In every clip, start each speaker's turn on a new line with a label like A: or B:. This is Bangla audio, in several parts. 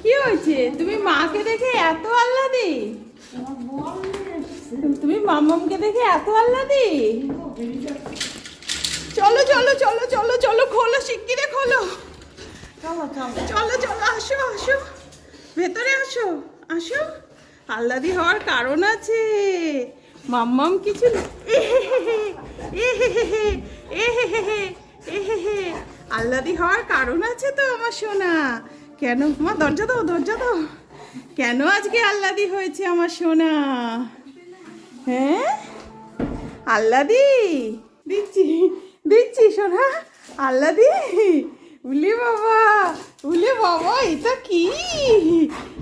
A: কি হয়েছে? তুমি মাকে দেখে এত আহ্লাদি? তুমি মাম্মামকে দেখে এত আহ্লাদি? চলো চলো চলো চলো চলো, খোলো শিগগিরে খোলো। চলো চলো, আসো আসো, ভেতরে আসো আসো। আহ্লাদি হওয়ার কারণ আছে। মাম্মাম কিছু আহ্লাদি হওয়ার কারণ আছে তো আমার সোনা। কেন মা? দরজা দাও দরজা দাও। কেন আজকে আহ্লাদি হয়েছে আমার সোনা? হ্যাঁ আহ্লাদি দিচ্ছি দিচ্ছি সোনা, আহ্লাদি। উলে বাবা, উলে বাবা, এটা কি?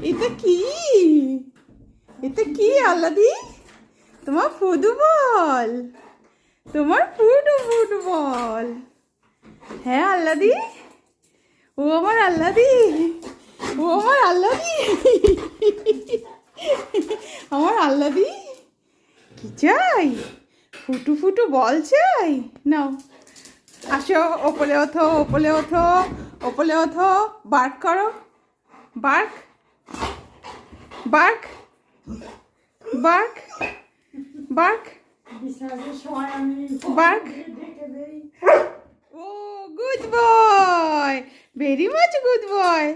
A: এটা কি? এটা কি আহ্লাদি? তোমার ফুটবল, তোমার ফুটবল। হ্যাঁ আহ্লাদি, ও আমার আহ্লাদি, ও আমার আহ্লাদি, আমার আহ্লাদি। কি চাই? ফুটু ফুটু বল চাই? নাও আসো, ওপরে ওঠো, ওপরে ওঠো, ওপরে ওঠো। বার্ক করো, bark bark bark bark bark. Oh good boy, very much good বয়।